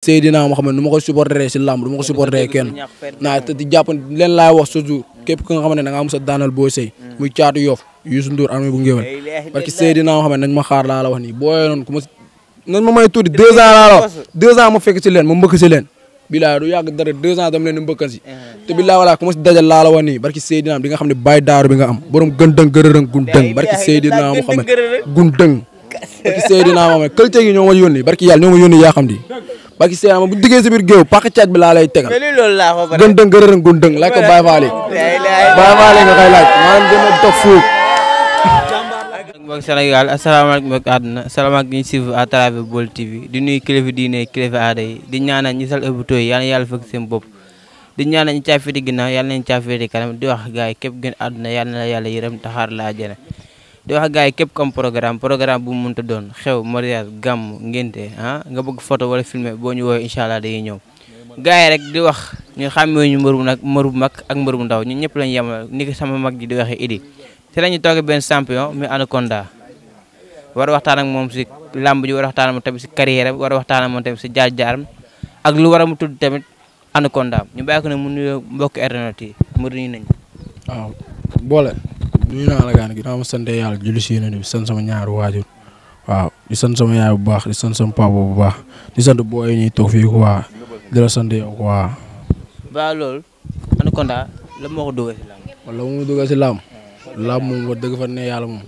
Seydina moo xam ne nu ma ko supporté si làmb du ma ko supporté kenn naa te di jàpp leen laay wax toujours képp ki nga xam ne da ngaa mos a daanal Boy Seye muy caatu Yoff Youssou Ndour armée bu ngéwél parce que Seydina moo xam ne nañ ma xaar laa la wax nii booyee noonu ku ma nañ ma may tuuti 2 ans laa la wax 2 ans ma fekk si leen ma mbëkk si leen bilaay du yàgg dara 2 ans dama leen di mbëkkal si te bilaay wala ku ma si dajal laa la wax nii barki Seydina di nga xam ne bàyyi daaru bi nga am borom gën dëng gërërëng gun dëng barki Seydina moo xam ne gun dëng barki Seydina moo xam ne këlte gi ñoo ma yónni barki yàlla ñoo ma yónni yaa xam di barki Seydina bu diggee si biir géew pàq caaj bi laa lay tegal gën dëng gërërëng gun dëng laaj ko Baye Fall nga koy laaj maanaam gën a toog fuuf mbokk Sénégal asalaamaaleykum mbokk àdduna asalaamaaleykum ñu suivre à travers Baol TV di nuyu kilifa diine kilifa aada yi di ñaanal ñi sal ëbbuto yi yàlla na yàlla fekk seen bopp di ñaanal ñi caafeeti ginnaaw yàlla nañ caafeeti kanam di wax gars yi képp gën àdduna yàlla na yàlla yërëm taxaar la àjjana di wax gars yi képp comme programme bu mu mënta doon xew mariage gàmm ngénte nga bëgg photo wala filmer boo ñu woowee incha allah dañuy ñëw gars yi rek di wax ñu xàmmee ñu mbër bu mag ak mbër bu ndaw ñun ñëpp lañu yemal ni ko sama mag ji di waxee Idi te lañu toogee benn champion muy Anaconda war a waxtaan ak moom si làmb ji war a waxtaan ak moom tamit si carrière war a waxtaan ak moom tamit si jaar-jaaram ak lu war a mu tudd tamit Anaconda ñu bàyyi ko ne mu nuyoo mbokk internet yi mu nuyu nañ waaw boole nuyu naa la gaan gi ma sant yàlla julli si yéen bi sant sama ñaari waajur waaw di sant sama yaay bu baax di sant sama papa bu baax di sant booy ñuy toog fii quoi di la sant yow quoi ba loolu Anaconda la moo ko dugal si làmb wala mu dugal si làmb làmb moom wax dëgg fa ne yàlla moom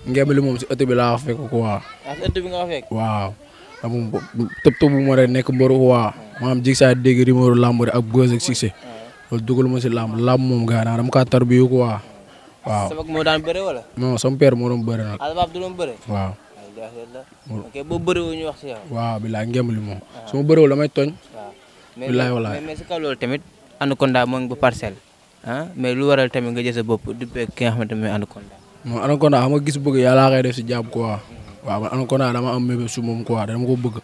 ngembali moom si ëtt bi laa fekk quoi si ëtt bi nga fekk waaw moom tëb tëb bu ma rek nekk mbaru quoi maanaam jig saa dégg numéro làmb rek ak buzz ak succès loolu dugal ma si làmb moom gaa naa dama kaa tarbiyu quoi waaw sabak moo daan bëre wala non sama père moo doon bëre nag albaab du doon bëre waaw ok boo bëre wu ñu wax si yow waaw bilaay ngembali moom su ma bëréwul damay tooñ bilaay walaay mais si kaw loolu tamit Anaconda moo ngi ba parcelle mais lu waral tamit nga jël sa bopp du ki nga xamante ne mooy Anaconda non Anaconda xam nga gis bëgg yàlla koy def si jàmm quoi waaw man Anaconda dama am mébé su moom quoi dama ko bëgg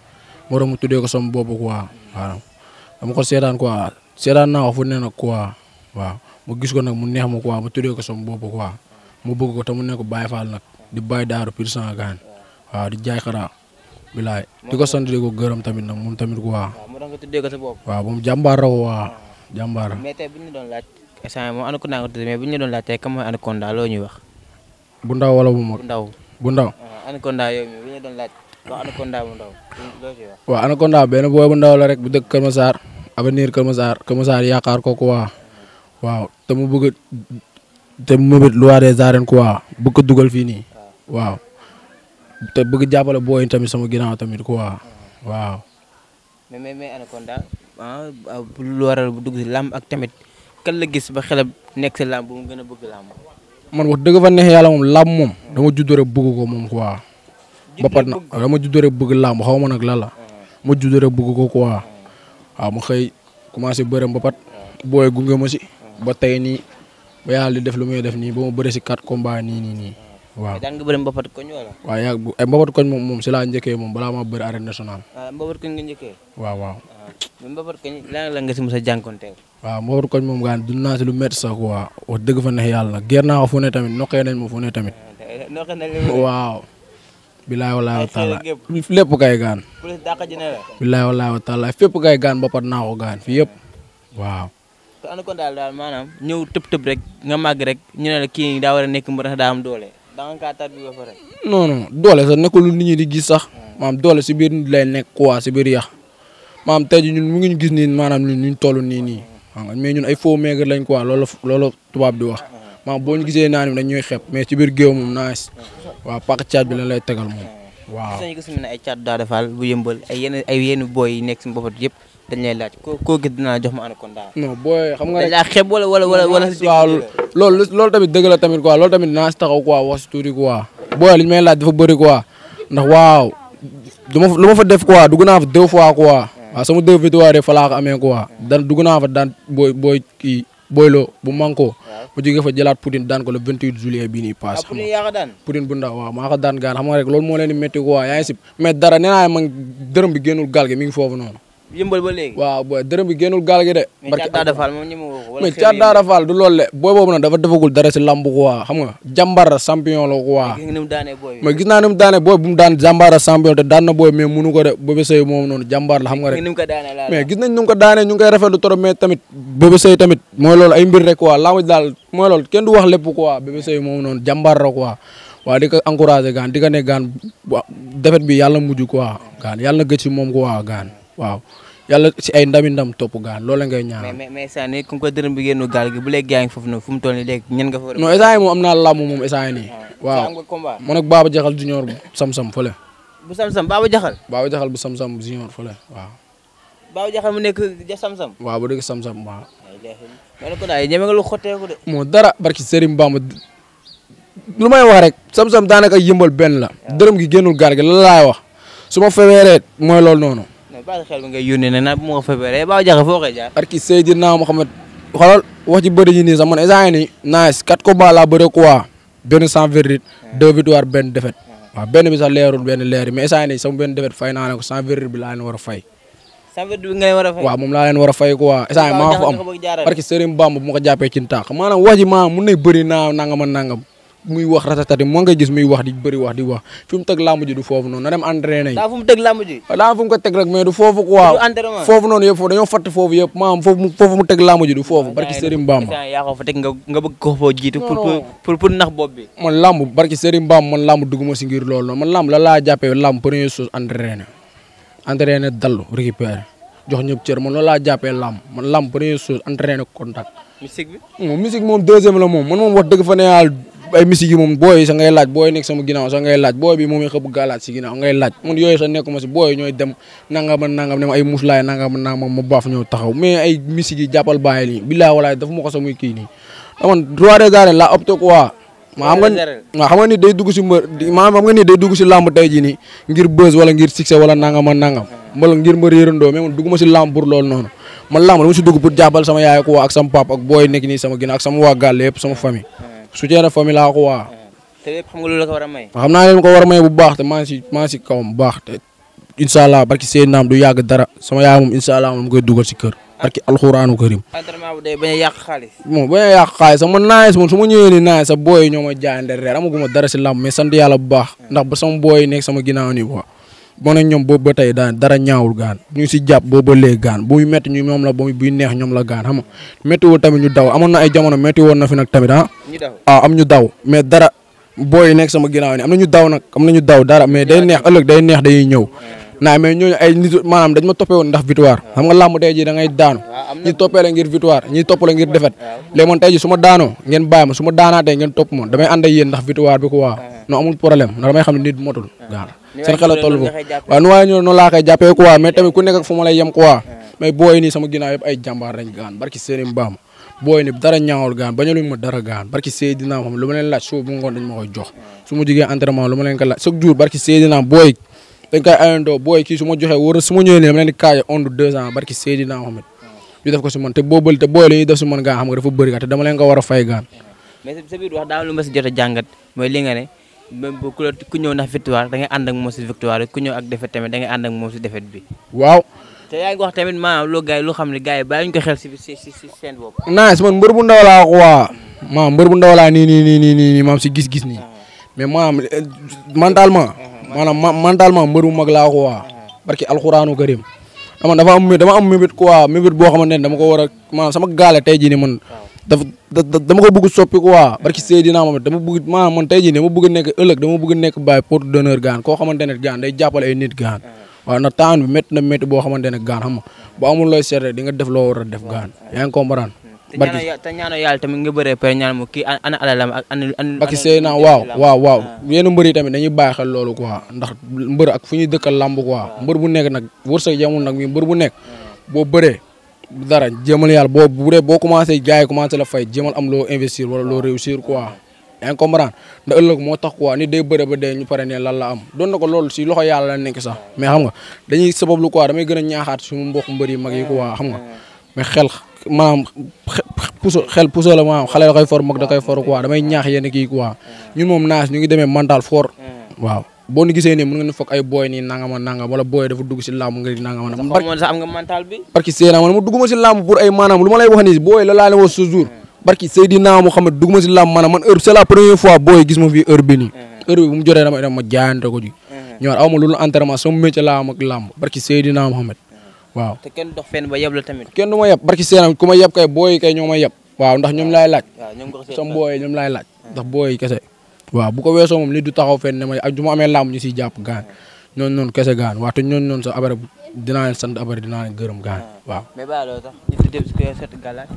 moo tax mu tuddee ko sama bopp quoi waaw dama ko seetaan quoi seetaan naa ko fu ne nag quoi waaw mu gis ko nag mu neex ma quoi mu tuddee ko sama bopp quoi mu bëgg ko te mu nekk Baye Fall nag di Baye Daaru pur sang gaan waaw di jaay xaraa bilaay di ko sant di ko gërëm tamit nag moom tamit quoi moo tax nga tuddee ko sa bopp waaw moom jàmbaar la waa jàmbaar mais tey bu ñu doon laaj instant moom Anaconda nga tuddee mais bu ñu doon laaj tey kam mooy Anaconda loo ñuy wax bu ndaw wala bu mag bu ndaw Anaconda yow mi bu ñu doon laaj wax Anaconda bu ndaw loo ciy wax waaw Anaconda benn booy bu ndaw la rek bu dëkk Kër Massar avenir Kër Massar yaakaar ko quoi waaw te mu bëgg te mu mëbët loi des arènes quoi bëgg ko dugal fii nii waaw te bëgg jàppale booy tamit sama ginnaaw tamit quoi waaw mais Anaconda lu waral bu dugg si làmb ak tamit kan la gis ba xelam nekk si làmb bu mu gën a bëgg làmb man wax dëgg fa neex yàlla moom làmb moom dama juddoo rek bëgg ko moom quoi bappat na dama juddoo rek bëgg làmb xaw ma nag lan la ma juddoo rek bëgg ko quoi waaw ma xëy commencé bëre mbapat booy gunge ma si ba tey nii ba yàlla di def lu muy def nii ba ma bëre si 4 combats nii waaw. daan nga bëre mbapat koñ wala. waaw yaa ay mbapat koñ moom si laa njëkkee moom balaa ma bëri arène nationale. mbapat koñ nga njëkkee. waaw. mais mbapat koñ lan la nga si mos a jànkonteel. waaw mbapat koñ moom gaan dund naa si lu métti sax quoi wax dëgg fa neex yàlla nag gér naa ko fu ne tamit noqee nañ ma fu ne tamit. waaw. bilaay walaay wa taala lépp kay gaan. police dàq ji ne la. bilaay walaay wa taala fépp kay gaan mbapat naa ko gaan fii yëpp waaw. te Anaconda daal maanaam ñëw tëb rek nga màgg rek ñu ne la kii daa war a nekk mbër daa am doole. da nga kaa tar bi ba pare. non doole sax nekkul lu nit ñi di gis sax. maam doole si biir nit lay nekk quoi si biir yax maam tey jii ñun mu ngi ñu gis nii maanaam ñu toll nii xam nga mais ñun ay faux maigre lañ quoi loolu tubaab di wax maam boo ñu gisee naa ni dañ ñuy xeeb mais ci biir géew moom nice waaw pàcc caat bi lañ lay tegal moom waaw. gis nañu ne ay caat daa defal bu yëmbal ay yenn booy yi nekk si mbopat yëpp dañ lay laaj koo gis dinaa jox ma Anaconda. non booy xam nga rek dañ laa xeeb wala. waaw loolu tamit dëgg la tamit quoi loolu tamit naa si taxaw quoi wax si tuuti quoi. booy li ñu may laaj dafa bëri quoi ndax waaw lu ma fa def quoi dugg naa fa 2 fois quoi. waaw sama 2 victoires fa laa ko amee quoi. dugg naa fa daan booy kii booyloo bu manko ma jógee fa jëlaat Poutine daan ko le 28 juillet bii nii paase. Poutine yaa ko daan. Poutine bu ndaw waaw maa ko daan gaan xam nga rek loolu moo leen di métti quoi yaa ngi si mais dara nee naa man dërëm bi génnul gaal gi mi ngi foofu noonu. yëmbal ba léegi. waaw booy dërëm bi génnul gaal gi de. mais Thiat Daouda Fall moom ñeme woo ko. wala mais Thiat Daouda Fall du loolu de booy boobu nag dafa defagul dara si lamb quoi xam nga jàmbaar la champion la quoi. gis nga ni mu daanee booy bi. mais gis naa ni mu daanee booy bu mu daan jàmbaar la champion te daan na booy mais munu ko de Bébé Seye moom noonu jàmbaar la xam nga rek. ni mu ko daanee la mais gis nañ ni mu ko daanee ñu ngi koy rafetlu trop mais tamit Bébé Seye tamit mooy loolu ay mbir rek quoi lamb daal mooy loolu kenn du wax lépp quoi Bébé Seye moom noonu jàmbaar la quoi waaw di ko encouragé gaan di ko ne gaan defet bi yàlla mujj quoi gaan yàlla na gëj si moom quoi gaan waaw yàlla si ay ndam topp gaan loolu la ngay ñaanal. mais saa ni ku ko dërëm bi génnu gaal gi bu léegi gaa ngi foofu noonu fu mu toll nii léegi ñen nga fa. non instant yii moom am naa làmb moom instant yii nii. waaw man ak Baba Jaxal junior bu Sam-Sam fële. bu Sam-Sam Baba Jaxal. Baba Jaxal bu Sam-Sam junior fële waaw. Baba Jaxal mu nekk ja Sam-Sam. waaw bu dëgg Sam-Sam waaw. mais nag ko daal ñeme nga lu xotteeku de. moo dara barki Serigne Bamba lu may wax rek Sam-Sam daanaka yëmbal benn la. dërëm gi génnul gaal gi lan laay wax su ma feebaree mooy loolu noonu. baa xel bi ngay yónnee ne bu ma ko feebaree Baba Jaxal foo koy jaar. barki Seydina Mohamed xoolal wax ci bëri yi nii sax man instant yii nii nice 4 combats laa bëre quoi benn sans verdict 2 victoires benn défaite waaw benn bi sax leerul benn leer mais instant yii nii sama benn défaite fay naa ne ko sans verdict bi laa leen war a fay. sans verdict bi nga leen war a fay. waaw moom laa leen war a fay quoi instant yii maa ko am barki Serigne Bamba bu ma ko jàppee ci ntaax maanaam wax ji maanaam mun nay bëri naa nangam ak nangam muy wax ratatati moo ngay gis muy wax di bëri wax di wax fi mu teg làmb ji du foofu noonu na dem entraîné. daa fu mu teg làmb ji. daa fu mu ko teg rek mais du foofu quoi. foofu noonu yëpp foofu dañoo fatt foofu yëpp maanaam foofu mu teg làmb ji du foofu barki Serigne Bamba. yaa ko fa teg nga bëgg ko foo jiitu pour nax bopp bi. man làmb barki Serigne Bamba man làmb dugguma si ngir loolu noonu man làmb la laa jàppee làmb première chose entraîné dallu récupérer jox ñëpp cër man loolu laa jàppee làmb man làmb première chose entraîné contact. musique bi. musique moom deuxième la moom man moom wax dëgg fa ne yàlla ay musique yi moom booy sa ngay laaj booy nekk sama ginnaaw sa ngay laaj booy bi moom i xëpp gaa laaj si ginnaaw ngay laaj man yooyu sa nekkuma si booy ñooy dem nangam ne ma ay muslaay nangam ma baaf ñëw taxaw mais ay musique yi jàppal bàyyi lii billaay walaay dafa ma ko sa muy kii nii man roi des arènes laa opté quoi xam nga ni day dugg si mbër maanaam xam nga ni day dugg si làmb tey jii nii ngir buzz wala ngir succès wala nangam wala ngir mbër yërëndoo mais man dugguma si làmb pour loolu noonu man làmb dama si dugg pour jàppal sama yaay ko ak sama papa ak booy nekk nii sama ginnaaw ak sama waa gàll yëpp sama famille soutien de famille laa ko waa. te lépp xam nga loolu la ko war a may. xam naa leen ko war a may bu baax te maa ngi si kawam bu baax te incha allah barki seen naam du yàgg dara sama yaay moom incha allah moom koy dugal si kër. barki alxuraanu karim. entraînement bu dee bañ a yàq xaalis. bon bañ a yàq xaalis sax man naaj man su ma ñëwee nii naaj sax booy yi ñoo ma jaayante reer amaguma dara si làmb mais sant yàlla bu baax ndax ba sama booy yi nekk sama ginnaaw nii quoi. boo ne ñoom boobu ba tey dara ñaawul gaan ñu ngi si jàpp boobu ba léegi gaan bu muy métti ñu ñoom la buy neex ñoom la gaan xam nga métti woo tamit ñu daw amoon na ay jamono métti woon na fi nag tamit am ñu daw mais dara booy nekk sama ginnaaw ni am na ñu daw nag am na ñu daw dara mais day neex ëllëg day neex dañuy ñëw naa mais ñooñu ay nit maanaam dañ ma toppee woon ndax victoire xam nga làmb tey ji da ngay daanu ñi toppee la ngir victoire ñi topp la ngir défaite léegi man tey ji su ma daanoo ngeen bàyyi ma su ma daanaatee ngeen topp ma damay ànd ak yéen ndax victoire bi quoi non amul problème ndax damay xam ne nit motul gaan seen xel a toll foofu waaw nu waaye ñoo noonu laa koy jàppee quoi mais tamit ku nekk ak fu ma lay yem quoi mais booy nii sama ginnaaw yëpp ay jàmbaar lañ gaan barki seeni mbaam booy ni dara ñaawul gaan bañaluñ ma dara gaan barki Seydina xam lu ma leen laaj suuf bu ngoon dañ ma koy jox su ma jigee entraînement lu ma leen ko laaj chaque jour barki Seydina booy dañ koy ayandoo booy kii su ma joxee war su ma ñëwee nii dama leen di kaaje ondu 2 ans barki Seydina Mohamed ñu def ko si man te booy la ñuy def si man gaan xam nga dafa bëri gaan te dama leen ko war a fay gaan mais sa biir wax daa lu ma si jot a jàngat mooy li nga ne même ku ñëw ndax victoire da ngay ànd ak moom si victoire ku ñëw ak défaite tamit da ngay ànd ak moom si défaite bi waaw te yaa ngi wax tamit maanaam loo gars yi loo xam ne gars yi bàyyi ñu ko xel si seen bopp nice man mbër bu ndaw laa quoi maam mbër bu ndaw laa nii maam si gis-gis nii mais maanaam mentalement mbër bu mag laa quoi barki alxuraanu karim dama am mébét quoi mébét boo xamante ne dama ko war a maanaam sama gaale tey jii nii man dama ko bëgg soppi quoi barki Seydina Mohamed dama bëgg maanaam man tey jii dama bëgg nekk ëllëg dama bëgg nekk bàyyi porte d'honneur gaan koo xamante ne gaan day jàppale ay nit gaan waaw ndax temps bi métti na métti boo xamante ne gaan xam nga bu amul looy seet rek di nga def loo war a def gaan yaa ngi comprendre te ñaanoo yàlla tamit nga bëree pare ñaan mu kii ana alalam ak barki Seydina waaw yenn mbër yi tamit dañuy bàyyi xel loolu quoi ndax mbër ak fu ñuy dëkkal làmb quoi mbër bu nekk nag wërsëg yamul nag mi mbër bu nekk boo bëree dara jéemal yàlla boo commencé gars yi commencé la fay jéemal am loo investir wala loo réussir quoi yaa ngi comprendre ndax ëllëg moo tax quoi nit day bëre ba dee ñu pare ne lan la am doon na ko loolu si loxo yàlla la nekk sax mais xam nga dañuy sabablu quoi damay gën a ñaaxaat suñu mbokk mbër yi mag yi quoi xam nga mais xel puso la maanaam xale da koy for mag da koy for quoi damay ñaax yenn kii quoi ñun moom naas ñu ngi demee mental fort waaw boo ni gisee nii mën nga ne foog ay booy nii nangama nangam wala booy dafa dugg si làmb nga nangama nangam. sax am nga mental bi. barki Seydina man ma dugguma si làmb pour ay maanaam lu ma lay wax nii booy la laa leen wax ce jour barki Seydina Muhammad dugguma si làmb maanaam man heure c'est la première fois booy gis ma fii heure bi nii heure bi bu mu jotee dama dem ma jaayante ko ji ñëwaat aw ma loolu entraînement sama métier laa am ak làmb barki Seydina Muhammad waaw te kenn dox fenn ba yeb la tamit. kenn du ma yeb barki Seydina ku ma yeb kay booy kay ñoo ma yeb waaw ndax ñoom laay laaj sama booy ñoom laay laaj ndax booy kese waaw bu ko weesoo moom nit du taxaw fenn ne ma ak du ma amee làmb ñu siy jàpp gaan ñooñu noonu kese gaan waaw te ñooñu noonu sax après dinaa leen sant après dinaa leen gërëm gaan waaw. mais ba loolu tax ñu tuddee si kër set galaat.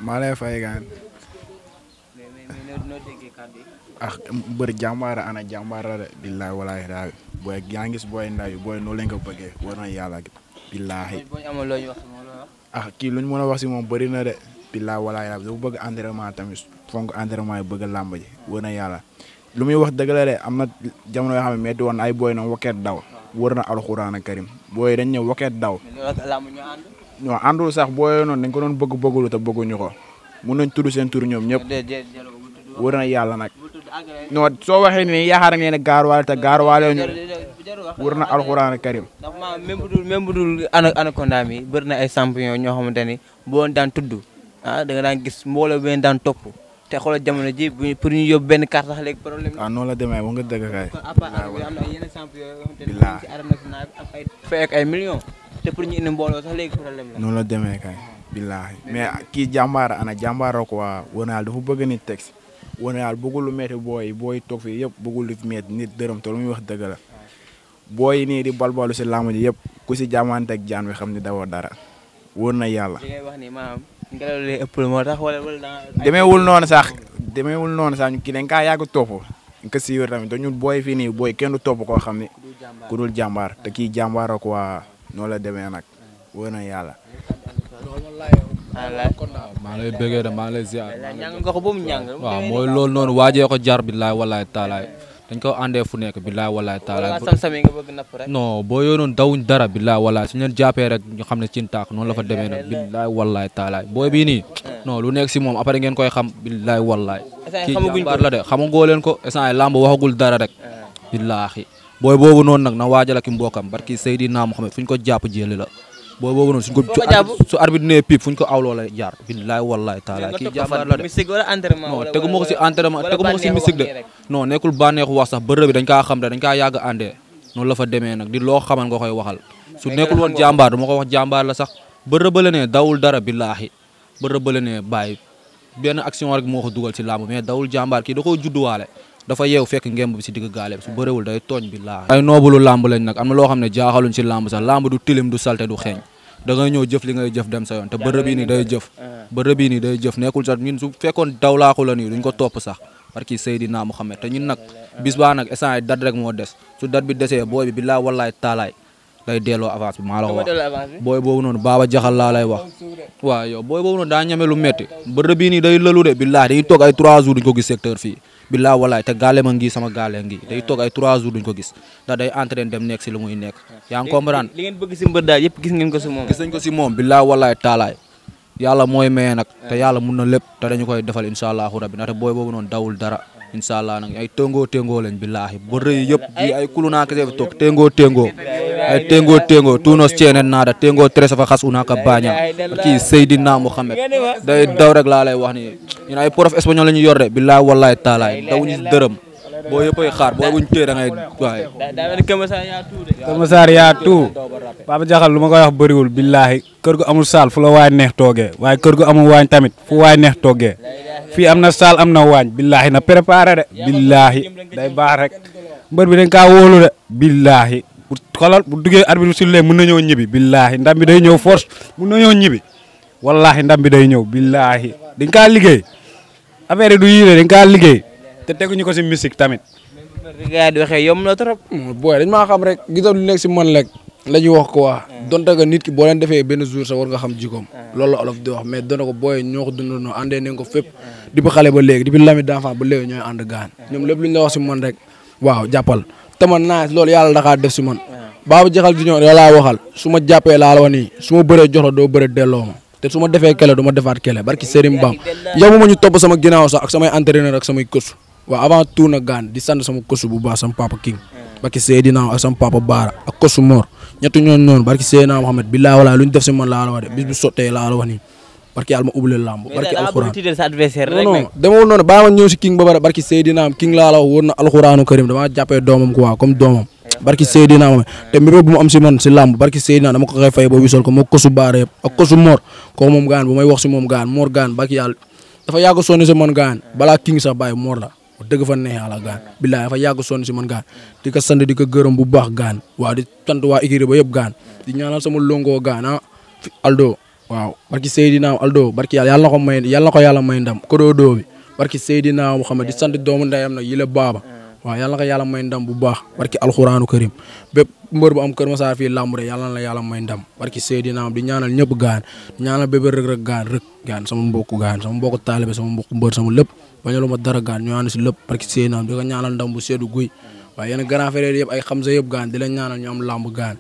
maa lay fay gaan. noo déggee kàddu yi. ah bëri jàmbaara ana jàmbaara de billahi walaay daal booy yaa ngi gis booy ndaw yi booy noo leen ko bëggee war na yàlla billahi. boo ñu amoon loo ñu wax moom loo wax. ah kii lu ñu mën a wax si moom bëri na de billahi walaay daal dafa bëgg entraînement tamit fonk entraînement yi bëgg làmb ji war na yàlla. lu muy wax dëgg la de am na jamono yoo xam ne metti woon ay booy na wakeet daw wër na alxuraan karim booy dañ ñëw wakeet daw. ñoo àndul sax booy noonu dañ ko doon bëgg te bëgguñu ko mun nañ tudd seen tur ñoom ñëpp wër na yàlla nag non soo waxee ni yaakaar nga ne gaaruwaale te gaaruwaale ñu wër na alxuraan karim. ndax même bu dul anaconda mi bëri na ay champion ñoo xamante ni boo daan tudd da nga daan gis mbooloo bi daan topp te xoolal jamono ji pour ñu yóbbu benn carte sax léegi problème. noonu la demee wax nga dëgg kay. am na yeneen champion yoo xamante ni ci arène nationale am ay fay ak ay millions te pour ñu indi mbooloo sax léegi problème la. noonu la demee kay billaahi mais kii jàmbaara ana jàmbaara ko waa wanaal dafa bëgg nit teg wanaal bëggul lu metti booy toog fii yëpp bëggul lu metti nit dërëm te lu muy wax dëgg la booy nii di balbalu si làmb ji yëpp ku si jàmmanteeg jaan bi xam ni dawoo dara wóor na yàlla. li ngay wax ni maanaam ngelaw li ëpp moo tax wala demeewul noonu sax ñu kii dañ kaa yàgg topp ñu ko siiwee tamit te ñun booy fii nii booy kenn du topp koo xam ni ku dul jàmbaar te kii jàmbaar ko waa noonu la demee nag wóor na yàlla. maa ngi lay bëggee de maa ngi lay ziar. waaw mooy loolu noonu waajee ko jar billaay wallaay taalaay dañ ko àndee fu nekk billaay wallaay taalaay. non boo yoo noonu dawuñ dara billaay wallaay su ñu leen jàppee rek ñu xam ne cin taak noonu la fa demee nag billaay wallaay taalaay booy bii nii non lu nekk si moom après ngeen koy xam billaay wallaay. kii jàmbaar la de xamagoo leen ko instant yi lamb waxagul dara rek billaahi booy boobu noonu nag na waajal ak mbokkam barki Seydina Muhammad fu ñu ko jàpp jëli la booy boobu noonu suñ ko su arbitre nee pipe fu ñu ko awloo la jaar billaay wallaay taala kii jàmbaar la de non tegu ma ko si entraînement tegu ma ko si mystique de non nekkul bànneexu wax sax bërëb bi dañ kaa xam de dañ kaa yàgg àndee noonu la fa demee nag di loo xaman nga koy waxal su nekkul woon jàmbaar du ma ko wax jàmbaar la sax bërëb la ne dawul dara billaahi bërëb la ne bàyyi benn action rek moo ko dugal si làmb mais dawul jàmbaar kii da koo judduwaale dafa yeew fekk ngemb bi si digg gaale bi su bëréwul day tooñ billaahi ay noobulu làmb lañ nag am na loo xam ne jaaxaluñ si làmb sax làmb du tilim du salte du xeeñ da ngay ñëw jëf li ngay jëf dem sa yoon te bërëb yi nii day jëf bërëb yi nii day jëf nekkul sax ñun su fekkoon dawlaaku la nii duñ ko topp sax parce que Seydina Muhammad te ñun nag bis baa nag instant yi dat rek moo des su dat bi desee booy bi billaa wallaay taalaay day delloo avance bi maa la ko wax booy boobu noonu baaba jaxal laa lay wax waaw yow booy boobu noonu daa ñeme lu metti bërëb yi nii day lëlu de billaa day toog ay 3 jours duñ ko gis secteur fii billaa wallaay te gaale ma ngi sama gaale ngi day toog ay 3 jours duñ ko gis ndax day entraîné dem nekk si lu muy nekk yaa ngi comprendre li ngeen bëgg si mbër daal yëpp gis ngeen ko si moom gis nañ ko si moom billaa wallaay taalaay yàlla mooy maye nag te yàlla mun na lépp te dañu koy defal incha allahu rabbi ndaxte booy boobu noonu dawul dara incha allah nag ay téngoo lañ billaahi ba rëy yëpp di ay kulunaa kese fi toog téngoo ay téngoo tuunos ceenen naada téngoo tresa fa xas unaka baña kii Seydina Muhammad day daw rek laa lay wax ni ñun ay prof espagnol la ñu yor de billaahi wallahi taalaay dawuñu dërëm boo yëppay xaar boo buñ téye da ngay waaye Kër Massar yaa tout Papa Jaxal lu ma koy wax bëriwul billaahi kër gu amul saal fu la waay neex toogee waaye kër gu amul waañ tamit fu waay neex toogee fii am na saal am na waañ billaahi na préparé de billaahi day baax rek mbër bi dañ kaa wóolu de billaahi bu xoolal bu duggee arbitre bi sulle mën na ñëw ñibbi billaahi ndam bi day ñëw force mën na ñëw ñibbi wallaahi ndam bi day ñëw billaahi dañ kaa liggéey affaire yi du yii dañ kaa liggéey te teguñu ko si musique tamit. gaa di waxee yomb na trop. booy dañ maa xam rek gisal lu nekk si man rek la ñuy wax ko waa donte que nit ki boo leen defee benn jour sa war nga xam jikoom loolu la olof di wax mais donte ko booy ñoo ko dundandoo àndee nañ ko fépp depuis xale ba léegi depuis lami d'enfant ba léegi ñooy ànd gaan ñoom lépp lu ñu la wax si man rek waaw jàppal te man naa loolu yàlla daxaa def si man Baba Jaxal Junior yow laa waxal su ma jàppee laa la wax nii su ma bëree jox la doo bëree delloo ma te su ma defee kele du ma defaat kele barki Serigne Bam yow ma ñu topp sama ginnaaw sax ak samay entraîneur ak samay coach waaw avant tout nag gaan di sant sama kosu bu baax sama papa King barki Seydina ak sama papa Baara ak kosu Mor ñetti ñooñu noonu barki Seydina Mohamed billahi wala lu ñu def si man laa la wax de bis bu sottee laa la wax nii barki yàlla ma ubbile lamb barki alxuraan non demewul noonu baa ma ñëw si King ba pare barki Seydina King laa la wax wóor na alxuraanu karim damaa jàppee doomam quoi comme doomam barki Seydina Mohamed te mbir bu mu am si man si lamb barki Seydina dama ko koy fay ba wisol ko moo kosu Baara yëpp ak kosu Mor kooku moom gaan bu may wax si moom gaan Mor gaan barki yàlla dafa yàgg sonni si man gaan balaa King sax bàyyi Mor la dëgg fa neex yàlla gaan billaay dafa yàgg sonn si man gaan di ko sant di ko gërëm bu baax gaan waaw di sant waa écurie ba yëpp gaan di ñaanal sama longo gaan Aldo waaw barki Seydina Aldo barki yàlla na ko yàlla may ndam kodoo bi barki Seydina Muhammad di sant doomu ndeyam nag yile baaba waaw yàlla na ko yàlla may ndam bu baax barki alxuraanu karim bépp mbër bu am Kër Massar fii làmb rek yàlla na la yàlla may ndam barki Seydina di ñaanal ñëpp gaan di ñaanal bébé rek gaan sama mbokku taalibe sama mbokku mbër sama lépp bañalu ma dara gaan ñu ànd si lépp barki Seydina di ko ñaanal ndam bu seddu guy waaye yéen grand frère yëpp ay Xamza yëpp gaan di leen ñaanal ñu am làmb gaan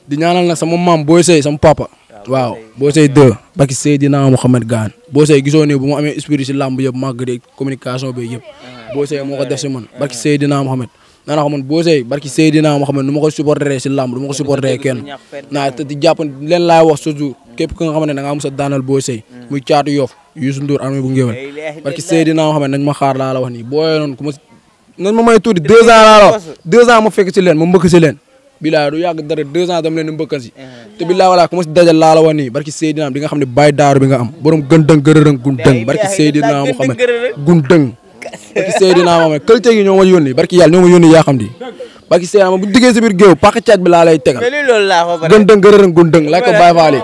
di ñaanal nag sama maam Boy Sey sama papa waaw Boy Sey 2 barki Seydina Mohamed gaan Boy Sey gisoo ni bu mu amee esprit si làmb yëpp màgg de communication bi yëpp Boy Sey moo ko def si man barki Seydina Mohamed naa ko man Boy Sey barki Seydina Mohamed nu ma ko supporté si làmb du ma ko supporté kenn naa te di jàpp leen laay wax toujours képp ku nga xam ne da ngaa mos a daanal Boy Sey muy caatu Yoff Youssou Ndour armée bu ngéwél barki Seydina Mohamed nañ ma xaar laa la wax nii booyee noonu ku ma nañ ma may tuuti 2 ans laa la wax 2 ans ma fekk si leen ma mbëkk si leen bilaay du yàgg dara 2 ans dama leen di mbëkkal si te bilaay wala ku ma si dajal laa la wax nii barki Seydina di nga xam ne bàyyi daaru bi nga am borom gën dëng gërërëng gun dëng barki Seydina Mohamed gun dëng barki Seydina Mohamed qualité gi ñoo ma yónni barki yàlla ñoo ma yónni yaa xam di barki Seydina bu diggee si biir géew pàq caaj bi laa lay tegal gën dëng gërërëng gun dëng laaj ko Baye Fall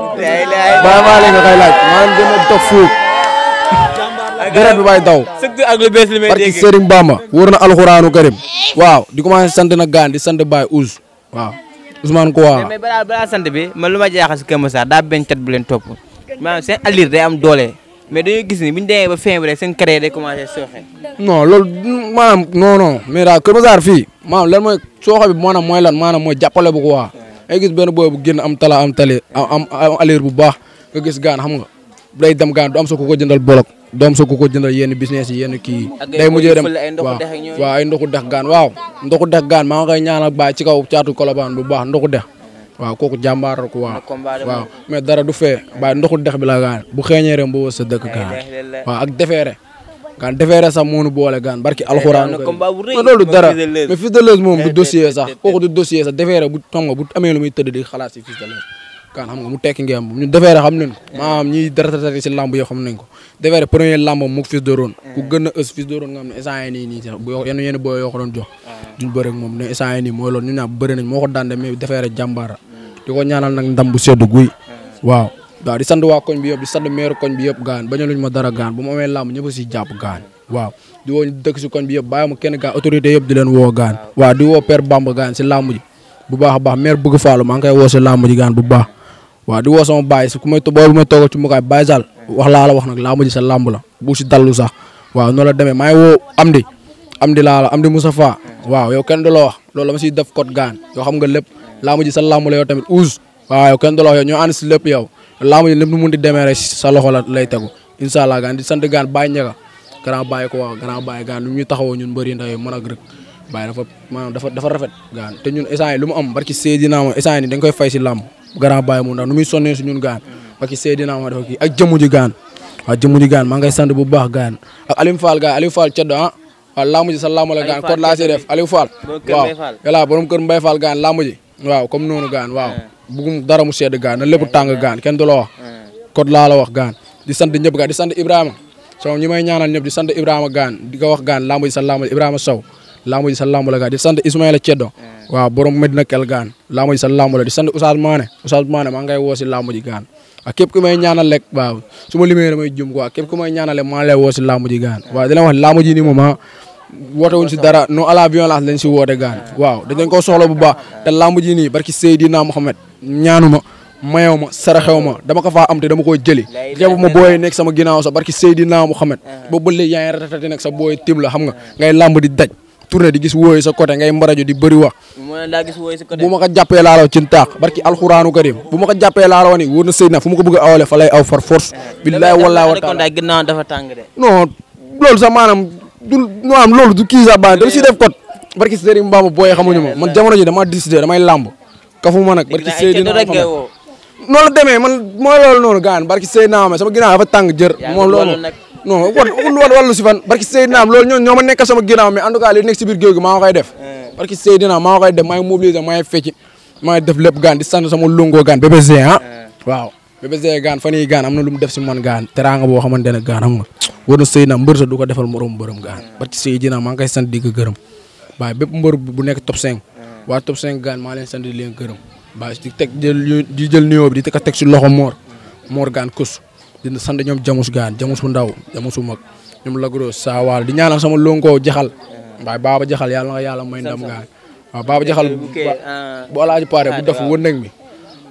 nga koy laaj maanaam gën a toog fuuf deret bi bay daw barki Serigne Bamba wóor na alxuraanu karim waaw di commencé sant na gaan di sant Baye Ouz waaw Ousmane ko waaw mais balaa sant bi man lu ma jaaxal si Kër Massar daa benn cat bu leen topp maanaam seen alir day am doole mais dañuy gis ni bu ñu demee ba fin bi rek seen carrière day commencé sooxe non loolu maanaam non mais daal Kër Massar fii maanaam lan mooy sooxe bi maanaam mooy lan maanaam mooy jàppale bu ko waa ay gis benn booy bu génn am tala am alir bu baax nga gis gaan xam nga day dem gaan du am sa ko jëndal bolok doom sa ko jëndal yenn business yi yenn kii day mujjee dem waaw ay ndoxu dex gaan waaw ndoxu dex gaan maa ngi koy ñaanal baay ci kaw caatu Colobane bu baax ndoxu dex waaw kooku jàmbaar ko waaw mais dara du fee baay ndoxu dex bi la gaan bu xeeñee rek ba sa dëkk gaan waaw ak defeere gaan defeere sax moonu boole gaan barki alxuraan loolu dara mais Fils de Leuze moom du dossier sax kooku du dossier sax defeere bu xam nga bu amee lu muy tëdd di xalaat si Fils de Leuze gaan xam nga mu tekki ngeen ñu defeere xam nañ ko maanaam ñiy dara si lamb yoo xam nañ ko defeere premier lamb mu Fils de Ron ku gën a ës Fils de Ron nga xam ne instant yi nii sax bu yenn boo yoo ko doon jox duñ bëri ak moom ne instant yi nii mooy loolu ñu ñaa bëri nañ moo ko daan de mais defeere jàmbaara di ko ñaanal nag ndam bu seddu guy waaw di sant waa koñ bi yëpp di sant maire koñ bi yëpp gaan bañaluñ ma dara gaan bu mu amee lamb ñëpp si jàpp gaan waaw di woo ñu dëkk si koñ bi yëpp bàyyi ma kenn gaan autorité yëpp di leen woo gaan waaw di woo Père Bamba gaan si lamb ji bu baax a baax maire bëgg Fallou maa ngi koy woo si lamb ji gaan bu baax waaw di woo sama baay si ku may booy bu may toogal ci mukaay Baye Sall wax laa la wax nag lamb ji sa lamb la bu si dallu sax waaw noonu la demee maa ngi woo Amdi laa la Amdi Moustapha waaw yow kenn du la wax loolu la ma siy def code gaan yoo xam nga lépp lamb ji sa lamb la yow tamit Ouz waaw yow kenn du la wax yow ñoo ànd si lépp yow lamb ji lépp nu mun di demee rek sa loxo la lay tegu incha allah gaan di sant gaan Baye Ndiaga grand Baye ko waaw grand Baye gaan nu ñuy taxawoo ñun bëri ndax mën ak rek Baye dafa maanaam dafa rafet gaan te ñun instant yi lu mu am barki Seydina moom instant yi dañ koy fay si lamb grand Baye mu ndax nu muy sonnee si ñun gaan barki Seydina moom dafa kii ak jëmu ji gaan waaw jëmu ji gaan maa ngay sant bu baax gaan ak Alim Fall gaan Alim Fall ceddo waaw lamb ji sa lamb la gaan code laa si def Alim Fall waaw yàlla borom kër Mbaye Fall gaan lamb ji waaw comme noonu gaan waaw bugum dara mu sedd gaan na lépp tàng gaan kenn du la wax code laa la wax gaan di sant ñëpp gaan di sant Ibrahima so ñi may ñaanal ñëpp di sant Ibrahima gaan di ko wax gaan lamb ji sa lamb Ibrahima Sow lamb ji sa lamb la gaan di sant Ismaïla Ceddo waaw borom Medina Kel gaan lamb ji sa lamb la di sant Oustaz Mané maa ngay woo si lamb ji gaan ak képp ku may ñaanal rek waaw su ma limee damay jum quoi képp ku may ñaanale maa lay woo si lamb ji gaan waaw di leen wax lamb ji nii moom woote wuñ si dara non à la violence lañ si woote gaan waaw dañ ko soxla bu baax te lamb ji nii barki Seydina Mohamed ñaanuma mayew ma saraxew ma dama ko faa am te dama koy jëli jebu ma booy nekk sama ginnaaw sax barki Seydina Mohamed boobu ba léegi yaa ngi ratati nag sa booy tim la xam nga ngay lamb di daj tourné di gis wooyu sa côté ngay mbarajo di bëri wax bu ma ko jàppee laa la ci taax barki alxuraanu karim bu ma ko jàppee laa la ni wóor na Seydina fu ma ko bëgg a awale fa lay aw far force billahi wallahi wa taala non loolu sax maanaam du maanaam loolu du kii sax baax dama si def kot barki Serigne Mbamba booy xamuñu ma man jamono ji dama décidé damay làmb kafuma nag barki Seydina noonu la demee man mooy loolu noonu gaan barki Seydina ma sama ginnaaw dafa tàng jër moom loolu non wallu si fan barki Seydina loolu ñoo ma nekk sama ginnaaw mais en tout cas li nekk si biir géew gi maa ngi koy def barki Seydina maa ngi koy def maa ngi mobiliser maa ngi fecc maa ngi def lépp gaan di sant sama longo gaan bébé Zé waaw bébé Zé gaan fan yii gaan am na lu mu def si man gaan teraanga boo xamante ne gaan xam nga war na Seydina mbër sa du ko defal morom mbërëm gaan barki Seydina maa ngi koy sant di ko gërëm waaye bépp mbër bu nekk top 5 waa top 5 gaan maa leen sant di leen gërëm waaye di jël nuyoo bi di ko teg si loxo Mor gaan kus di sant ñoom jamus gaan jamus bu ndaw jamus bu mag ñoom lagro saawaal di ñaanal sama lonko jaxal waaye baaba jaxal yàlla nga yàlla may ndam gaan waaw baaba jaxal bu alaaji pare bu def wëndëg mi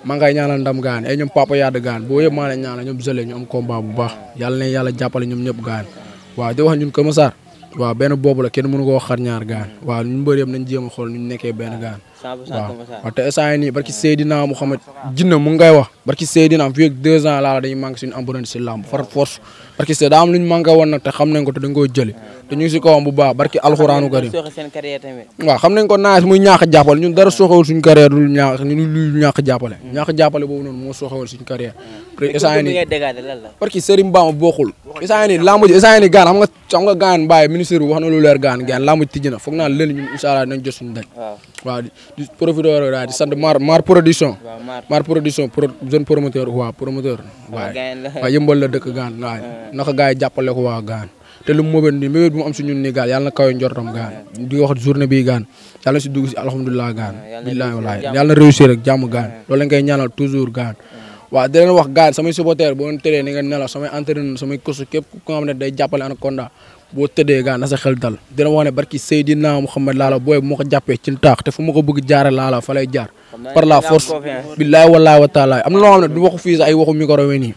maa ngay ñaanal ndam gaan ay ñoom papa yadd gaan boo yëpp maa leen ñaanal ñoom zële ñu am combat bu baax yàlla ne yàlla jàppale ñoom ñëpp gaan waaw di wax ñun Kër Massar waaw benn boobu la kenn mënu koo xar ñaar gaan waaw ñun mbër yëpp nañ jéem a xool ñu nekkee benn gaan waaw te instant nii barki Seydina Mouhamed jinne mu ngay wax barki Seydina fii ak 2 ans laala dañuy manqué suñu empreinte si làmb far force barki Seydina daa am lu ñu manqué woon nag te xam nañ ko te dañ koy jëli te ñu ngi si kawam bu baax barki alxuraanu karim waaw xam nañ ko naaj muy ñaax a jàppale ñun dara soxewul suñu carrière lu ñaax a jàppale ñaax a jàppale boobu noonu moo soxewul suñu carrière instant nii barki Serigne Bamba bokkul instant nii lamb ji instant nii gaan xam nga gaan Mbaye ministre bi wax na lu leer gaan lamb ji tijji na foog naa leen ñun incha allah nañ jot suñu daj waaw di profiter daal di sant Mar production Mar production jeune promoteur waaw promoteur waaw yëmbal la dëkk gaan waaw naka gars yi jàppale ko waa gaan te lu mu mëbët nii mbébét bu mu am si ñun nii gaan yàlla na kawe njortam gaan di wax journée bii gaan yàlla na si dugg si alhamdulilah gaan billahi wallahi yàlla na réussir rek jàmm gaan loolu lañ koy ñaanal toujours gaan waaw di leen wax gaan samay supporter boo leen tëddee ni nga nelaw samay entraîneur samay kosu képp ku nga xam ne day jàppale Anaconda boo tëddee gaan na sa xel dal dina wax ne barki Seydina Mouhamed laala booy bu ma ko jàppee ci taax te fu ma ko bëgg jaare laala fa lay jaar par la force billahi wallahi wa taala am na loo xam ne du waxu fii sax ay waxu micro we nii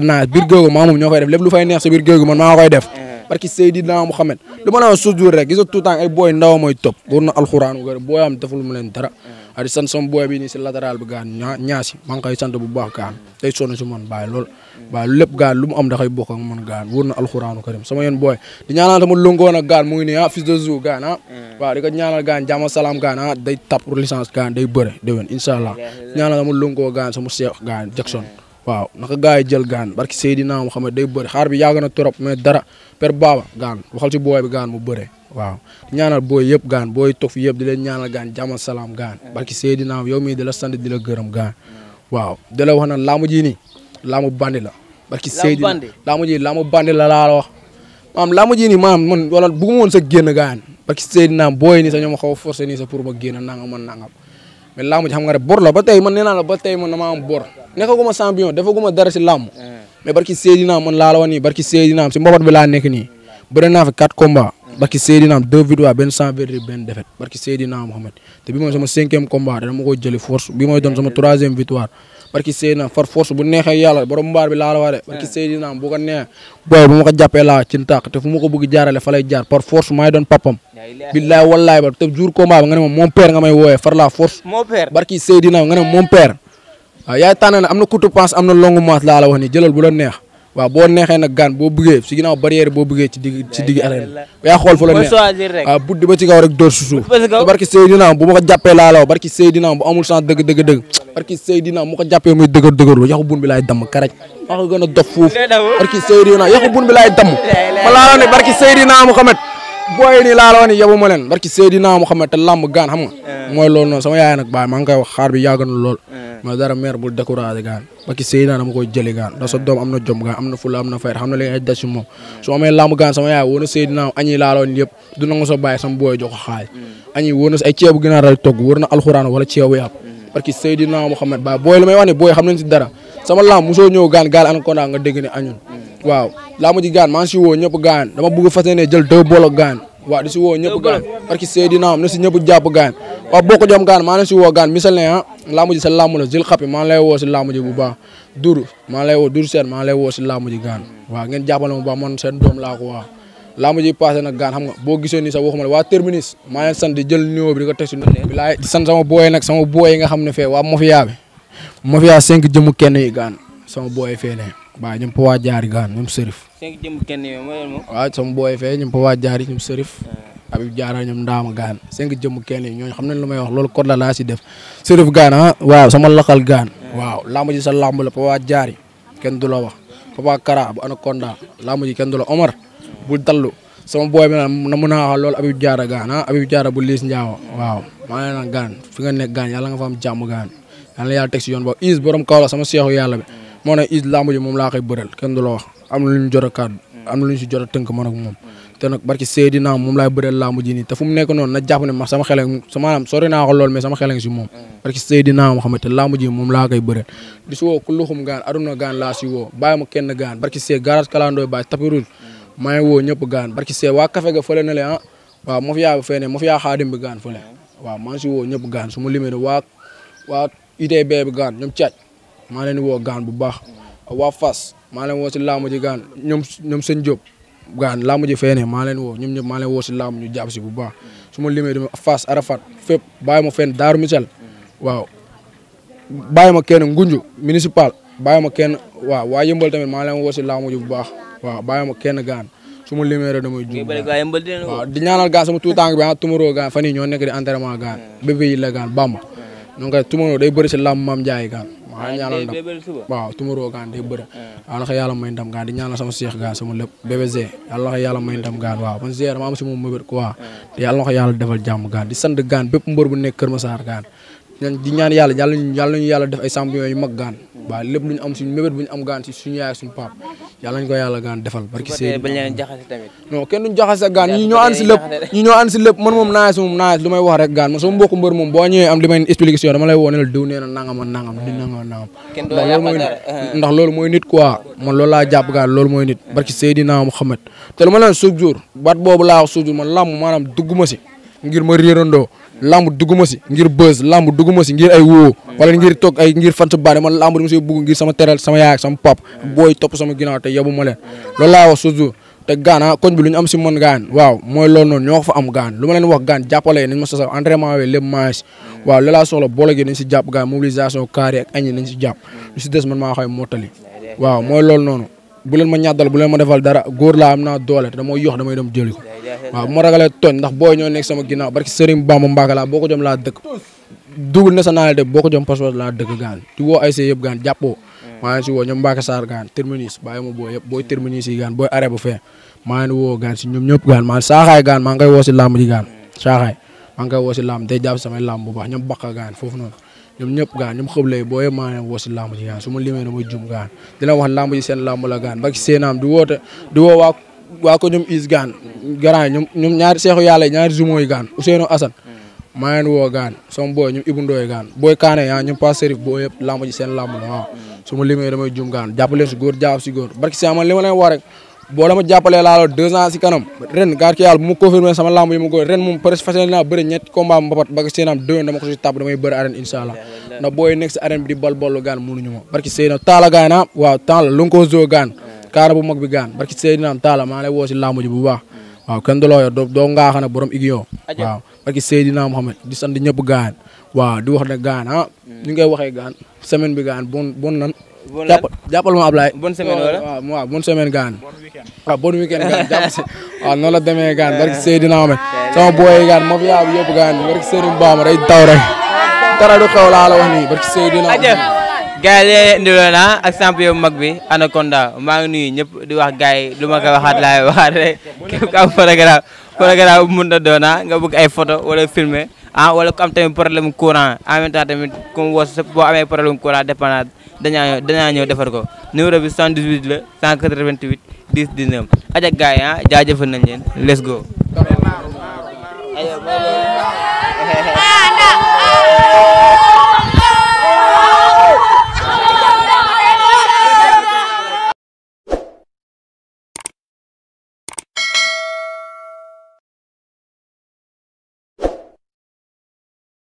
naa biir géegu maa moom ñoo koy def lépp lu fay neex sa biir géegu man maa koy def barki Seydina Mouhamed lu ma la wax toujours rek gis nga tout temps ay booy ndaw mooy topp war na alxuraan gër booy am deful mu leen dara a di sant sama booy bi nii si latéral bi gaan ñaasi maa ngi koy sant bu baax gaan tey sonn si man bàyyi lool waaw lépp gaan lu mu am da koy bokk ak man gaan wóor na alxuraanu karim sama yéen booy di ñaanal sama longoon ak gaan mu ngi nii fils de jou gaan waaw di ko ñaanal gaan jàmm salaam gaan day tap pour licence gaan day bëre déwén incha allah ñaanal sama longoo gaan sama Cheikh gaan Jackson waaw naka gars yi jël gaan barki Seydina Mouhamed day bëre xaar bi yàgg na trop mais dara per baaba gaan waxal si booy bi gaan mu bëre waaw ñaanal booy yëpp gaan booy toog fi yëpp di leen ñaanal gaan jàmm salaam gaan barki Seydina yow mii di la sant di la gërëm gaan waaw di la wax na laamu ji nii laamu bandi la barki Seydina laamu ji laamu bandi la laa la wax maam laamu ji nii maam man wala bëgguma woon sa génn gaan barki Seydina booy nii sa ñoom xaw a forcé nii sa pour ma génn nangam man nangam mais laamu ji xam nga rek bor la ba tey man nee naa la ba tey man dama am bor nekkaguma champion defaguma dara si laamu mais barki Seydina man laa la wax nii barki Seydina si mbapat bi laa nekk nii bëri naa fi 4 combats barki Seydina 2 victoires benn sans verdict benn défaite barki Seydina Mouhamed te bi mooy sama 5e combat dama koy jëli force bi mooy doon sama 3e victoire barki Seydina far force bu neexee yàlla borom mbaar bi laa la wax de barki Seydina bu ko neexee booy bu ma ko jàppee laa ci ntàq te fu ma ko bëgg jaarale fa lay jaar par force maay doon papam billaay wallaay ba te jour combat bi nga ne ma mon père nga may wooyee far la force barki Seydina nga ne ma mon père waaw yaay tànn ne am na couteau passe am na longue masse laa la wax ni jëlal bu la neex waaw boo neexee nag gaan boo bëggee si ginnaaw barrière boo bëggee ci digg arène yaa xool fu la neex waaw buddi ba ci kaw rek dóor si suuf barki Seydina bu ma ko jàppee laa la wax barki Seydina bu amul sens dëgg barki Seydina mu ko jàppee muy dëgër yaxu bun bi laay damm karaj maa ko gën a dof fuuf barki Seydina yaxu bun bi laay damm ma laa la ne barki Seydina Mouhamed booy nii laa la wax ni yabu ma leen barki Seydina Mouhamed te lamb gaan xam nga mooy loolu noonu sama yaay nag baay maa ngi koy wax xaar bi yàgg na lool ma dara mère bul découragé gaan barki Seydina dama koy jëli gaan da sa doom am na jom gaan am na fula am na fayda xam na li ngay des si moom su amee lamb gaan sama yaay woon na Seydina añi laa la wax ni yëpp du nangu sa bàyyi sama booy jox ko xaay añi woon na ay ceebu ginaar lay togg wër na alxuraan wala ceebu yàpp barki Seydina Mouhamed baay booy li may wax ne booy xam nañ si dara sama lamb mosoo ñëw gaan gaal Anaconda nga dégg ne añun waaw lamb ji gaan maa ngi si woo ñëpp gaan dama bëgg fas yéene jël 2 bolo gaan waaw di si woo ñëpp gaan barki Seydina am na si ñëpp jàpp gaan waaw bokk jom gaan maa ngi si woo gaan misal ne lamb ji sa lamb la jël xapi maa ngi lay woo si lamb ji bu baax duru maa ngi lay woo duru seen maa ngi lay woo si lamb ji gaan waaw ngeen jàppale ma baax man seen doom laa ko waaw lamb ji passé nag gaan xam nga boo gisee nii sax waxuma la waa terminus maa leen sant di jël numéro bi di ko teg si bilaay di sant sama booy nag sama booy yi nga xam ne fee waa mafia bi mafia 5 jëmu kenn yi gaan sama booy fee ne waaw ñoom Papa Diary gaan ñoom Serif. 5 jëm kenn yow mooy moom. waaw sama booy fee ñoom Papa Diary ñoom Serif. Habib Diarra ñoom Ndaama gaan 5 jëm kenn yi ñooñu xam nañ lu may wax loolu code la laa si def Serif gaan waaw sama laxal gaan waaw lamb ji sa lamb la Papa Diary kenn du la wax Papa Kara bu Anaconda lamb ji kenn du la Omar bu dallu sama booy bi na mën a wax loolu Habib Diarra gaan Habib Diarra bu Liis Njaawa waaw maa ngi leen gaan fi nga nekk gaan yàlla nga fa am jàmm gaan yàlla yàlla teg si yoon boobu Is borom kaw la sama seexu yàlla bi moo ne Is lamb ji moom laa koy bëral kenn du la wax am na lu ñu jot a kàddu am na lu ñu si jot a tënk man ak moom te nag barki Seydina moom laay bëreel lamb ji nii te fu mu nekk noonu na jàpp ne ma sama xel maanaam sori naa ko lool mais sama xel si moom barki Seydina moo xamante lamb ji moom laa koy bëreel di si woo ku luxum gaan aduna gaan laa si woo bàyyi ma kenn gaan barki see garage kalandooy bàyyi tapis rouge maa ngi woo ñëpp gaan barki see waa café ga fële na le waaw ma fi yaa fene ma fi yaa xaadim bi gaan fële waaw maa ngi si woo ñëpp gaan su ma limee waa ITB bi gaan ñoom caaj maa leen woo gaan bu baax waa Fass maa leen woo si lamb ji gaan ñoom sëñ Diop gaan lamb ji feene maa leen woo ñoom ñëpp maa leen woo si lamb ñu jàpp si bu baax su ma limee dama Fass Arafat fépp bàyyi ma fenn Daaru Misal waaw bàyyi ma kenn Ngunju municipal bàyyi ma kenn waaw waa Yëmbal tamit maa leen woo si lamb ji bu baax waaw bàyyi ma kenn gaan su ma limee rek damay juum waaw di ñaanal gaan sama tuutànk bi tumuroo gaan fan yii ñoo nekk di entraînement gaan bébé yi la gaan Bamba ñoo ngi koy tumuroo day bëri si lamb Maam Ndiaye gaan maa ngi ñaanal ndam waaw tumuroo gaan day bëri yàlla na ko yàlla may ndam gaan di ñaanal sama seex gaan sama lépp bébé Zé yàlla na ko yàlla may ndam gaan waaw man Zé dama am si moom mëbët quoi te yàlla na ko yàlla defal jàmm gaan di sant gaan bépp mbër bu nekk Kër Massar gaan di ñaan yàlla ñu yàlla def ay champion yu mag gaan waaw lépp lu ñu am suñu mébét bu ñu am gaan si suñu yaay ak suñu pap yàlla nañu ko yàlla gaan defal barki Seydou bañ leen jaxase tamit non kenn duñ jaxase gaan ñi ñoo ànd si lépp man moom naaj lu may wax rek gaan man sama mbokku mbër moom boo ñëwee am li may explication dama lay woo ne la diw nee na nangam ak nangam di nangam ndax loolu mooy nit quoi man loolu laa jàpp gaan loolu mooy nit barki Seydina Muhammad te lu ma leen chaque jour baat boobu laa wax chaque jour man làmb maanaam dugguma si ngir ma réerandoo lamb dugguma si ngir buzz lamb dugguma si ngir ay woo wala ngir toog ay ngir fan sa baane man lamb dama si bugg ngir sama teral sama yaay ak sama pap booy topp sama ginnaaw te yabu ma leen loolu laa wax toujours te gaan koñ bi lu ñu am si man gaan waaw mooy loolu noonu ñoo ko fa am gaan lu ma leen wax gaan jàppale nañ ma sa entraînement we lépp maas waaw loolu laa soxla boole gi nañ si jàpp gaan mobilisation carré ak añi nañ si jàpp lu si des man maa xay mottali waaw mooy loolu noonu bu leen ma ñàddal bu leen ma defal dara góor laa am naa doole te damay yox damay dem jëli ko waaw bu ma ragalee tooñ ndax booy ñoo nekk sama ginnaaw barki Serigne Bamba Mbacke laa boo ko jom laa dëkk double nationalité boo ko jom passeport laa dëkk gaan di woo ay see yëpp gaan jàppoo maa ngi si woo ñoom Mbacke Sarr gaan terminus bàyyi ma booy yëpp booy terminus yi gaan booy arrêt bu fee maa ngi woo gaan si ñoom ñëpp gaan maa saaxaay gaan maa ngi koy woo si làmb ji gaan saaxaay maa ngi koy woo si làmb day jàpp samay làmb bu baax ñoom bakka gaan foofu noonu ñoom ñëpp gaan ñoom xëblee boo yëpp maa ngi woo si làmb ji gaan su ma limee damay jum gaan dina wax làmb ji seen làmb la gaan ba ci seenaam di woo waa ko ñoom is gaan garant ñoom ñaari seexu yàlla ñaari jumeaux yi gaan Ousseynou Assane maa ngi woo gaan sama booy ñoom Ibou Ndoye gaan booy Kaane ñoom pas Serif boo yëpp làmb ji seen làmb la waaw su ma limee damay jum gaan jàppale si góor jàpp si góor barki si man li ma leen wax rek boo dama jàppalee laa la 2 ans si kanam ren gaar ki yàlla bu ma confirmé sama lamb yi ma góor ren moom presque fas yéene naa bëri ñetti combat mbapat ba seenam déwén dama ko si tàbb damay bëri arène incha allah ndax booy nekk si arène bi di ballu gaan mënuñu ma barki Seydina Taala gaan waaw Taala lu ko zoo gaan kaara bu mag bi gaan barki Seydina Taala maa lay woo si lamb ji bu baax waaw kenn du loo yor doo ngaaxa nag borom igio waaw barki Seydina Mohamed di sant ñëpp gaan waaw di wax ne gaan ñu ngay waxee gaan semaine bi gaan bon nan jàppal ma Ablaye bonne semaine wala waaw bonne semaine gaan waaw bon weekend gaan jàpp si waaw noonu la demee gaan barki Seydina Mohamed sama booy gaan ma fi yaabu yëpp gaan barki Seydina Bamba day taw rek dara du xew laa la wax nii barki Seydina gars yi lee indiloon ak champion bu mag bi Anaconda maa ngi nuyu ñëpp di wax gars yi lu ma ko waxaat laay waxaat rek képp ku am programme bu mun a doon nga bëgg ay photo wala filmer wala ku am tamit problème courant en même temps tamit comme boo amee problème courant dépendant dañaa ñëw defar ko numéro bi 78 la 188 10 19 aja gars yi jaajëfal nañ leen let's go